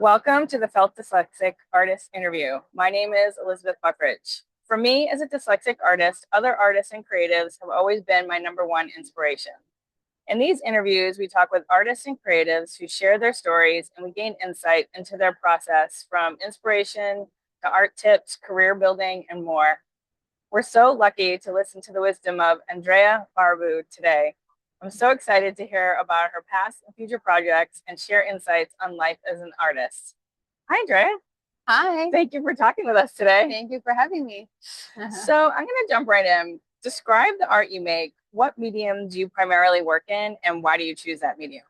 Welcome to the Felt Dyslexic Artist Interview. My name is Elizabeth Buckridge. For me, as a dyslexic artist, other artists and creatives have always been my number one inspiration. In these interviews, we talk with artists and creatives who share their stories, and we gain insight into their process from inspiration to art tips, career building, and more. We're so lucky to listen to the wisdom of Andreea Barbu today. I'm so excited to hear about her past and future projects and share insights on life as an artist. Hi, Andreea. Hi. Thank you for talking with us today. Thank you for having me. So I'm going to jump right in. Describe the art you make. What medium do you primarily work in, and why do you choose that medium?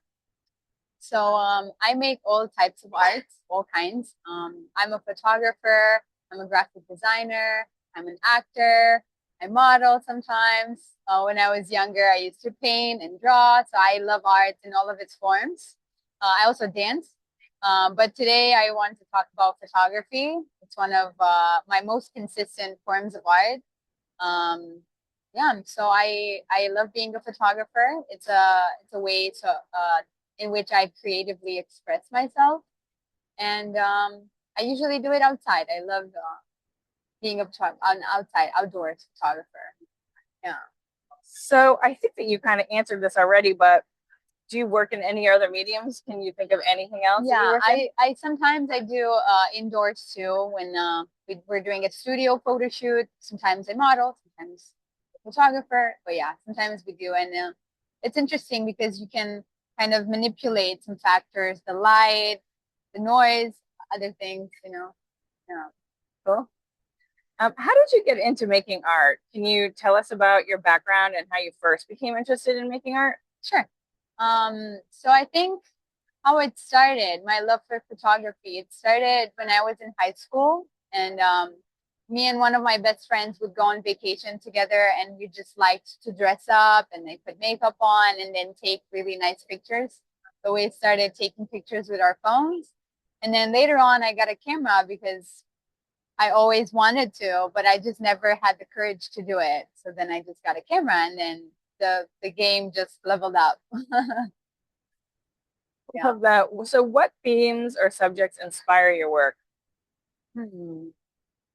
So I make all types of arts, all kinds. I'm a photographer. I'm a graphic designer. I'm an actor. I model sometimes. When I was younger, I used to paint and draw. So I love art in all of its forms. I also dance. But today I want to talk about photography. It's one of my most consistent forms of art. Yeah, so I love being a photographer. It's a way to in which I creatively express myself, and I usually do it outside. I love being an outside outdoors photographer. Yeah. So I think that you kind of answered this already, but do you work in any other mediums? Can you think of anything else? Yeah, I sometimes I do indoors too when we're doing a studio photo shoot. Sometimes I model, sometimes photographer. But yeah, sometimes we do, and it's interesting because you can kind of manipulate some factors, the light, the noise, other things. Yeah. Cool. How did you get into making art? Can you tell us about your background and how you first became interested in making art? Sure. So I think how it started, my love for photography, it started when I was in high school, and me and one of my best friends would go on vacation together, and we just liked to dress up and they put makeup on and then take really nice pictures. So we started taking pictures with our phones. And then later on, I got a camera because I always wanted to, but I just never had the courage to do it. So then I just got a camera, and then the game just leveled up. Yeah. Love that. So what themes or subjects inspire your work?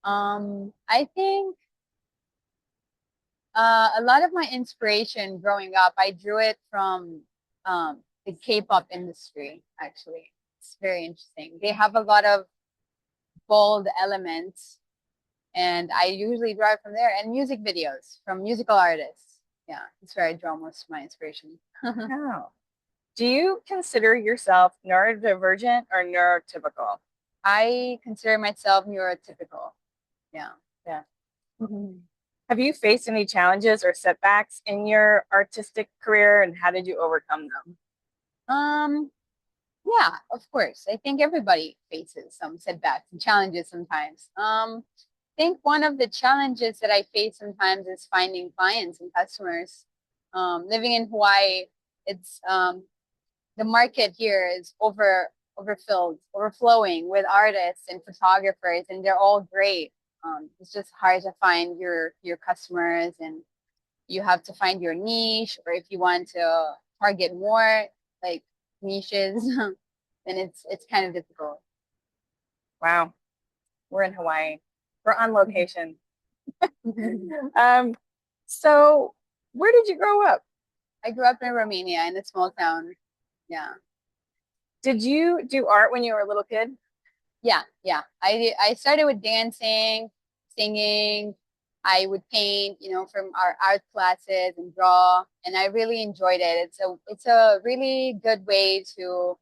I think a lot of my inspiration growing up, I drew it from the K-pop industry, actually. It's very interesting. They have a lot of bold elements, and I usually draw it from there, and music videos from musical artists. Yeah, that's where I draw most of my inspiration. Oh. Do you consider yourself neurodivergent or neurotypical? I consider myself neurotypical. Yeah. Yeah. Have you faced any challenges or setbacks in your artistic career, and how did you overcome them? Yeah, of course. I think everybody faces some setbacks and challenges sometimes. I think one of the challenges that I face sometimes is finding clients and customers. Living in Hawaii, it's the market here is overflowing with artists and photographers, and they're all great. It's just hard to find your customers, and you have to find your niche, or if you want to target more like niches, then it's kind of difficult. Wow. We're in Hawaii. We're on location. um, so where did you grow up? I grew up in Romania in a small town. Yeah. Did you do art when you were a little kid? Yeah. I started with dancing, singing. I would paint, from our art classes and draw, and I really enjoyed it. It's a really good way to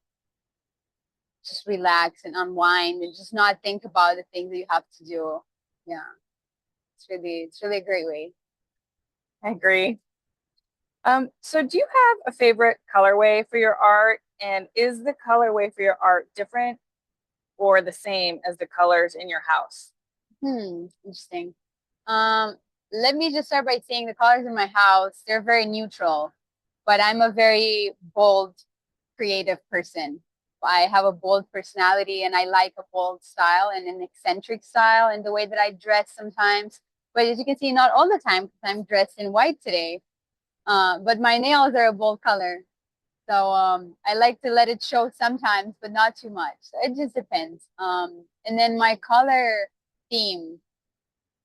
just relax and unwind and just not think about the things that you have to do. Yeah. It's really a great way. I agree. So do you have a favorite colorway for your art? And is the colorway for your art different or the same as the colors in your house? Interesting. Let me just start by saying the colors in my house, they're very neutral, but I'm a very bold, creative person. I have a bold personality, and I like a bold style and an eccentric style in the way that I dress sometimes. But as you can see, not all the time because I'm dressed in white today. But my nails are a bold color. So I like to let it show sometimes, but not too much. So it just depends. And then my color theme,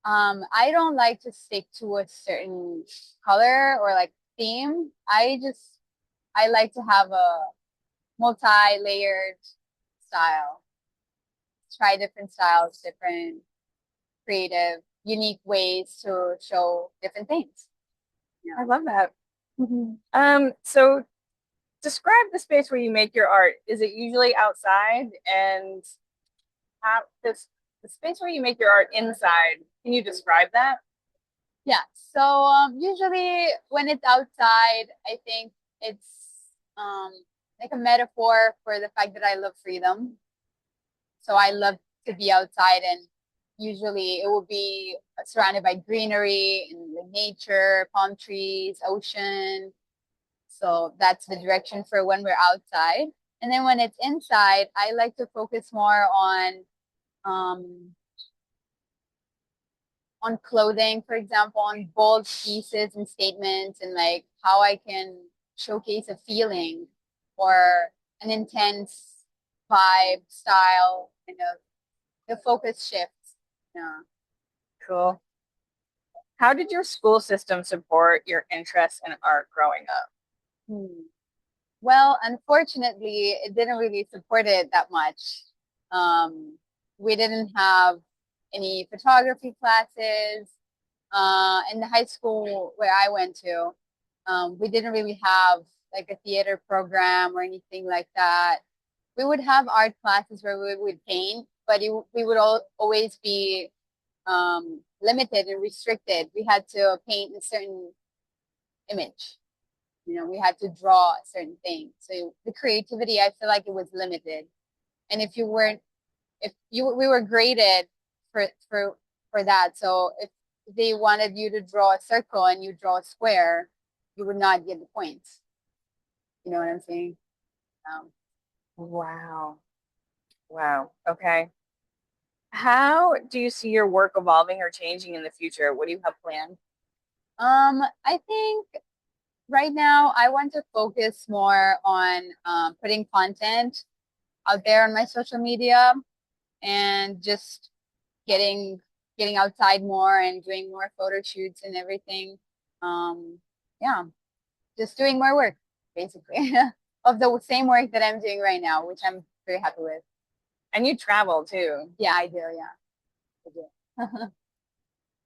I don't like to stick to a certain color or like theme. I like to have a multi-layered style. Try different styles, different creative, unique ways to show different things. I love that. So describe the space where you make your art. Is it usually outside? And how this the space where you make your art inside? Can you describe that? Yeah. So usually when it's outside, I think it's um, like a metaphor for the fact that I love freedom. So I love to be outside, and usually it will be surrounded by greenery and like nature, palm trees, ocean. So that's the direction for when we're outside. And then when it's inside, I like to focus more um, on clothing, for example, on bold pieces and statements, and like how I can showcase a feeling or an intense vibe, style, the focus shifts. Yeah. Cool. How did your school system support your interest in art growing up? Hmm. Well, unfortunately, it didn't really support it that much. Um, we didn't have any photography classes. In the high school where I went to, we didn't really have like a theater program or anything like that. We would have art classes where we would paint, but we would always be limited and restricted. We had to paint a certain image. We had to draw a certain thing. So the creativity, I feel like it was limited. And if we were graded for for for that. So if they wanted you to draw a circle and you draw a square, you would not get the points. You know what I'm saying? Um, Wow. Wow. Okay. How do you see your work evolving or changing in the future? What do you have planned? I think right now I want to focus more on putting content out there on my social media and just getting getting outside more and doing more photo shoots and everything. Yeah, just doing more work basically of the same work that I'm doing right now, which I'm very happy with. And you travel too. Yeah, I do. Yeah, I do.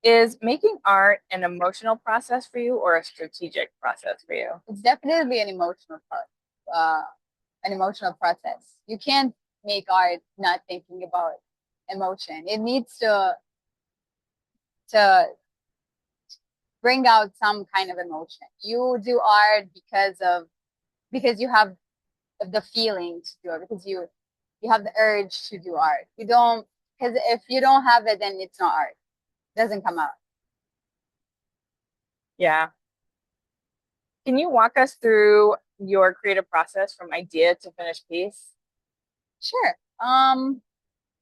Is making art an emotional process for you or a strategic process for you? It's definitely an emotional process. You can't make art not thinking about emotion. It needs to bring out some kind of emotion. You do art because you have the feeling to do it, because you have the urge to do art. You don't, because if you don't have it, then it's not art. It doesn't come out. Yeah. Can you walk us through your creative process from idea to finished piece? Sure.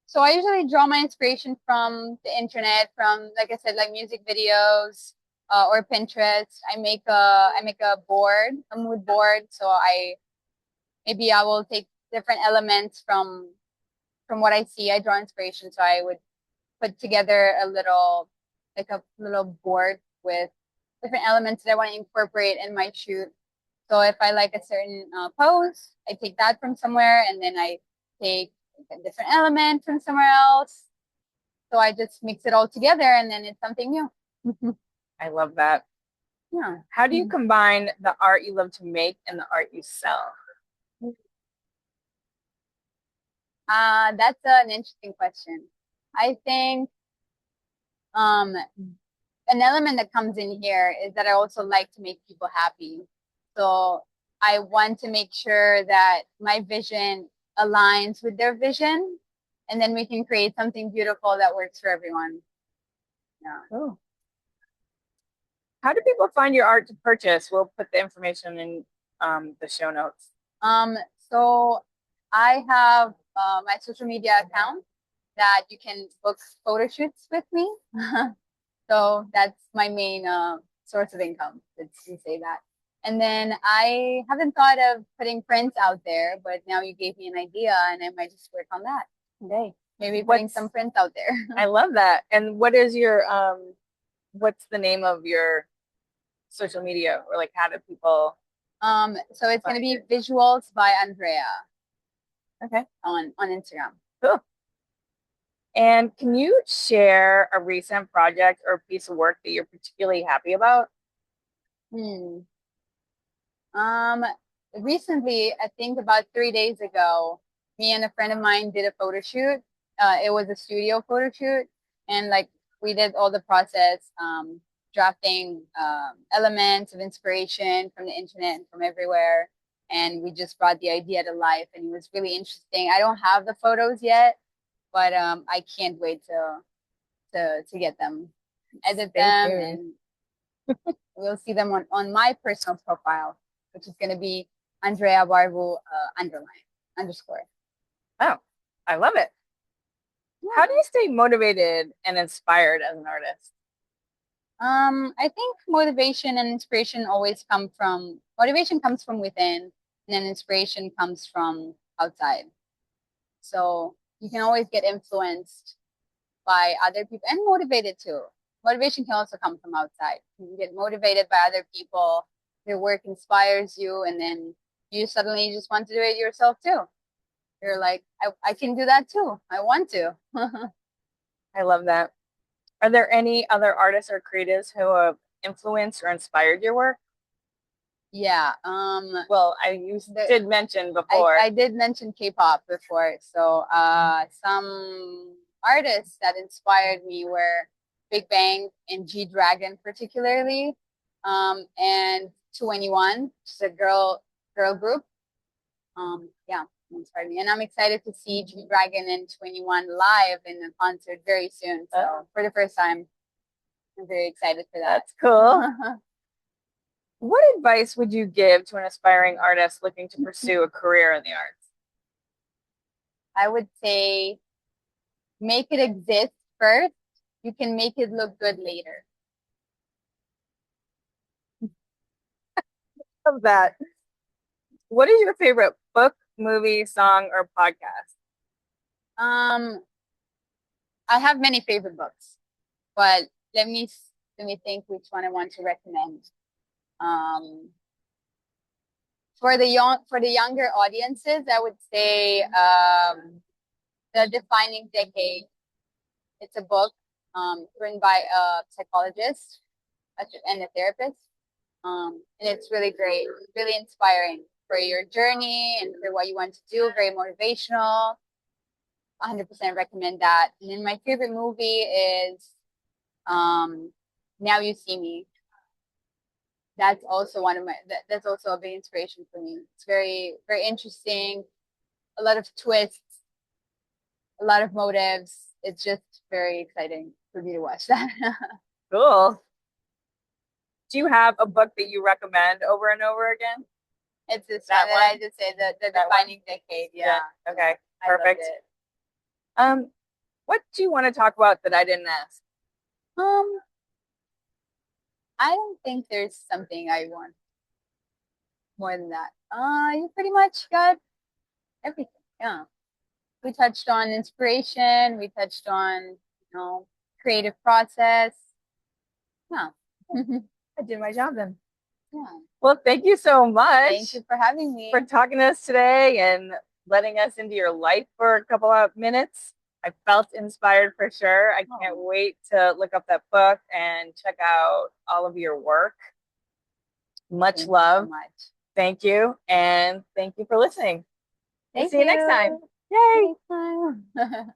So I usually draw my inspiration from the internet, from like I said, like music videos, or Pinterest. I make a board, a mood board. So I will take different elements from what I see. I draw inspiration. So I would put together a little board with different elements that I want to incorporate in my shoot. So if I like a certain pose, I take that from somewhere, and then I take a different element from somewhere else. So I just mix it all together, and then it's something new. I love that. Yeah. How do you combine the art you love to make and the art you sell? That's an interesting question. I think um, an element that comes in here is that I also like to make people happy. So I want to make sure that my vision aligns with their vision, and then we can create something beautiful that works for everyone. Yeah. Oh. How do people find your art to purchase? We'll put the information in the show notes. So I have my social media account that you can book photo shoots with me. So that's my main source of income. Let's say that. And then I haven't thought of putting prints out there, but now you gave me an idea and I might just work on that today. Maybe putting some prints out there. I love that. And what is your what's the name of your social media, or like how do people So it's gonna be Visuals by Andreea. Okay. On Instagram. Cool. And can you share a recent project or piece of work that you're particularly happy about? Recently, I think about 3 days ago, me and a friend of mine did a photo shoot. It was a studio photo shoot, and like we did all the process, drafting elements of inspiration from the internet and from everywhere, and we just brought the idea to life, and it was really interesting. I don't have the photos yet, but I can't wait to get them, edit them, and we'll see them on my personal profile, which is going to be Andreea Barbu _. Oh, I love it. Yeah. How do you stay motivated and inspired as an artist? I think motivation and inspiration always motivation comes from within, and then inspiration comes from outside. So you can always get influenced by other people and motivated too. Motivation can also come from outside. You can get motivated by other people. Their work inspires you, and then you suddenly just want to do it yourself too. You're like, I can do that too. I want to. I love that. Are there any other artists or creatives who have influenced or inspired your work? Yeah. Well, you did mention before. I did mention K-pop before. So some artists that inspired me were Big Bang and G-Dragon particularly, and 2NE1, which is a girl group. Yeah, inspired me, and I'm excited to see G-Dragon and 2NE1 live in a concert very soon. So for the first time, I'm very excited for that. That's cool. What advice would you give to an aspiring artist looking to pursue a career in the arts? I would say make it exist first. You can make it look good later. Love that. What is your favorite book, movie, song, or podcast? I have many favorite books, but let me think which one I want to recommend. For the younger audiences, I would say The Defining Decade. It's a book written by a psychologist and a therapist. And it's really great, really inspiring for your journey and for what you want to do. Very motivational. 100% recommend that. And then my favorite movie is Now You See Me. That's also that's also a big inspiration for me. It's very, very interesting. A lot of twists, a lot of motives. It's just very exciting for me to watch that. Cool. Do you have a book that you recommend over and over again? It's this that one that I just said, the Defining Decade. Yeah. Okay. Perfect. What do you want to talk about that I didn't ask? I don't think there's something I want more than that. You pretty much got everything. Yeah. We touched on inspiration. We touched on, creative process. Yeah. I did my job then. Yeah. Well, thank you so much. Thank you for having me. For talking to us today and letting us into your life for a couple of minutes. I felt inspired for sure. I can't wait to look up that book and check out all of your work. Much love. Thank you. And thank you for listening. Thank See you next time. Yay. Next time.